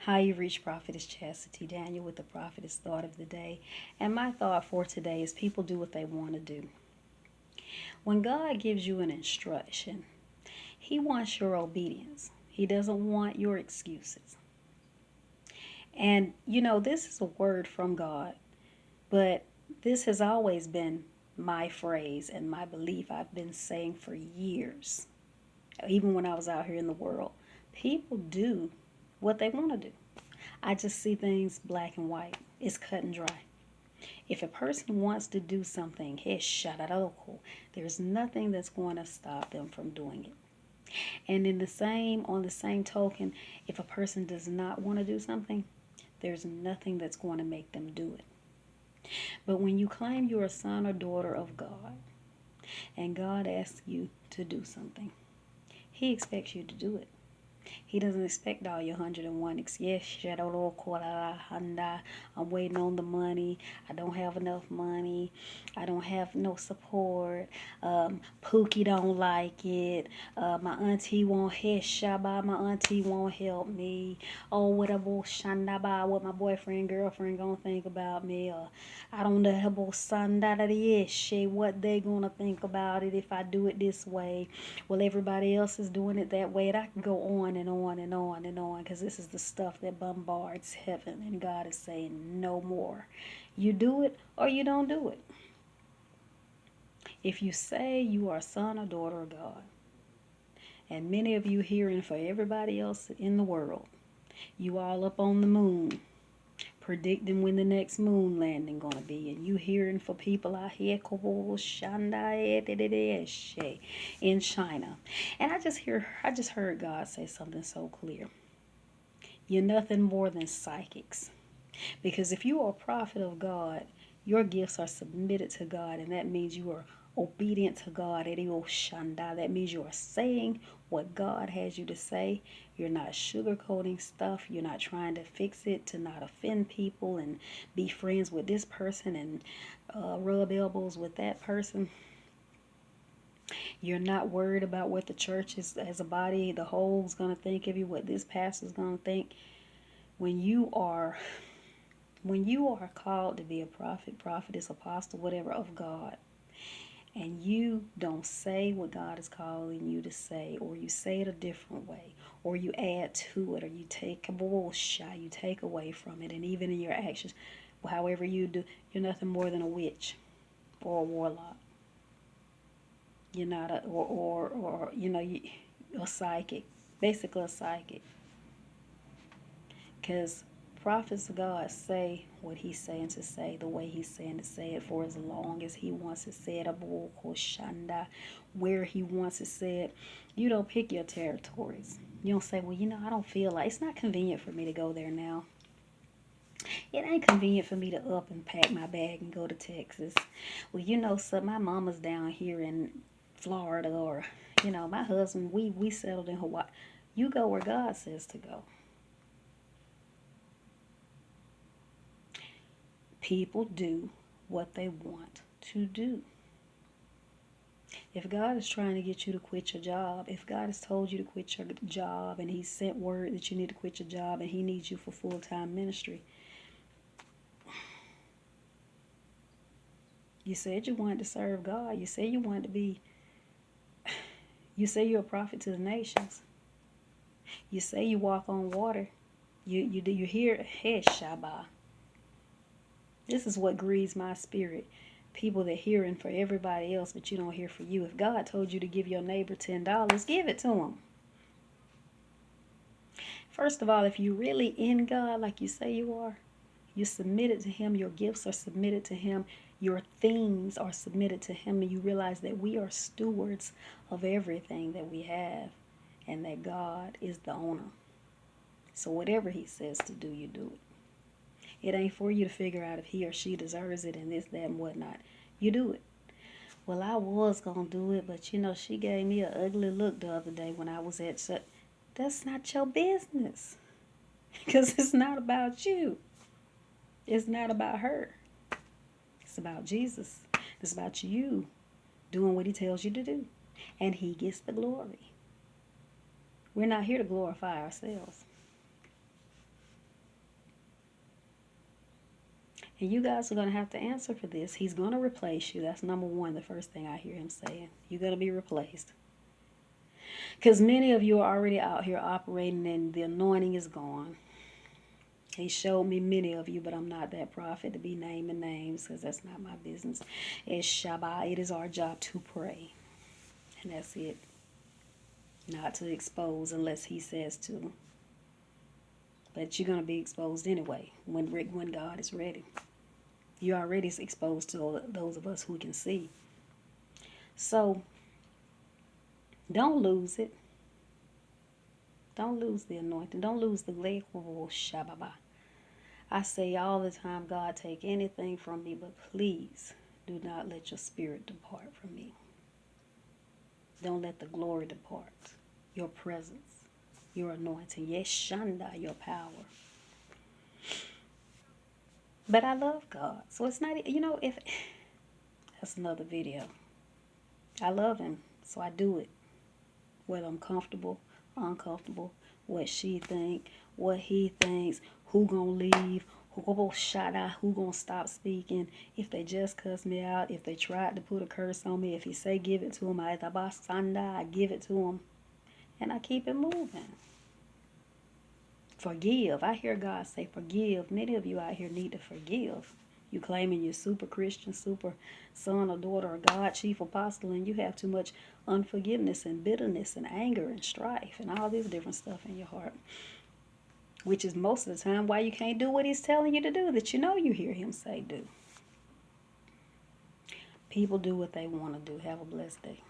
How you reach Prophetess Chastity Daniel with the Prophetess Thought of the Day. And my thought for today is people do what they want to do. When God gives you an instruction, He wants your obedience. He doesn't want your excuses. And this is a word from God, but this has always been my phrase and my belief I've been saying for years, even when I was out here in the world. People do what they want to do. I just see things black and white. It's cut and dry. If a person wants to do something, there's nothing that's going to stop them from doing it. And on the same token, if a person does not want to do something, there's nothing that's going to make them do it. But when you claim you're a son or daughter of God, and God asks you to do something, He expects you to do it. He doesn't expect all your 101. Yes, I'm waiting on the money. I don't have enough money. I don't have no support. Pookie don't like it. My auntie won't help. Shaba, my auntie won't help me. Oh, whatever, shandaba, what my boyfriend, girlfriend gonna think about me. I don't know what they gonna think about it if I do it this way. Well, everybody else is doing it that way, and I can go on and on and on and on, because this is the stuff that bombards heaven, and God is saying no more. You do it or you don't do it. If you say you are a son or daughter of God, and many of you hearing for everybody else in the world, you all up on the moon predicting when the next moon landing gonna be, and you hearing for people out here in China. And I just heard God say something so clear. You're nothing more than psychics. Because if you are a prophet of God, your gifts are submitted to God, and that means you are obedient to God. That means you are saying what God has you to say. You're not sugarcoating stuff. You're not trying to fix it to not offend people and be friends with this person and rub elbows with that person. You're not worried about what the church is as a body, the whole is going to think of you, what this pastor is going to think. When you are called to be a prophet, prophetess, apostle, whatever of God, and you don't say what God is calling you to say, or you say it a different way, or you add to it, or you take a bullshit, you take away from it, and even in your actions, however you do, you're nothing more than a witch or a warlock. You're not a psychic, basically a psychic, because prophets of God say what He's saying to say, the way He's saying to say it, for as long as He wants to say it, where He wants to say it. You don't pick your territories. You don't say, well, I don't feel like, it's not convenient for me to go there now. It ain't convenient for me to up and pack my bag and go to Texas. Well, so my mama's down here in Florida, or, my husband, we settled in Hawaii. You go where God says to go. People do what they want to do. If God is trying to get you to quit your job, if God has told you to quit your job, and He sent word that you need to quit your job, and He needs you for full-time ministry, you said you wanted to serve God. You said you wanted to be, you say you're a prophet to the nations. You say you walk on water. You hear, hey, Shabbat. This is what grieves my spirit. People that hearing for everybody else, but you don't hear for you. If God told you to give your neighbor $10, give it to him. First of all, if you're really in God like you say you are, you're submitted to Him, your gifts are submitted to Him, your things are submitted to Him, and you realize that we are stewards of everything that we have, and that God is the owner. So whatever He says to do, you do it. It ain't for you to figure out if he or she deserves it and this, that, and whatnot. You do it. Well, I was going to do it, but she gave me an ugly look the other day when I was at such. That's not your business. Because it's not about you. It's not about her. It's about Jesus. It's about you doing what He tells you to do. And He gets the glory. We're not here to glorify ourselves. And you guys are going to have to answer for this. He's going to replace you. That's number one, the first thing I hear him saying. You're going to be replaced. Because many of you are already out here operating and the anointing is gone. He showed me many of you, but I'm not that prophet to be naming names because that's not my business. It's Shabbat. It is our job to pray. And that's it. Not to expose unless he says to. But you're going to be exposed anyway when God is ready. You're already exposed to those of us who can see. So, don't lose it. Don't lose the anointing. Don't lose the lekwo shababa. I say all the time, God, take anything from me, but please do not let your spirit depart from me. Don't let the glory depart. Your presence, your anointing, yes, shanda, your power. But I love God. So it's not, if that's another video. I love him, so I do it. Whether I'm comfortable or uncomfortable, what she think, what he thinks, who gonna leave, who gonna stop speaking, if they just cuss me out, if they tried to put a curse on me, if he say give it to him, I give it to him, and I keep it moving. Forgive. I hear God say forgive. Many of you out here need to forgive. You claiming you're super Christian, super son or daughter of God, chief apostle, and you have too much unforgiveness and bitterness and anger and strife and all this different stuff in your heart. Which is most of the time why you can't do what he's telling you to do, that you hear him say do. People do what they want to do. Have a blessed day.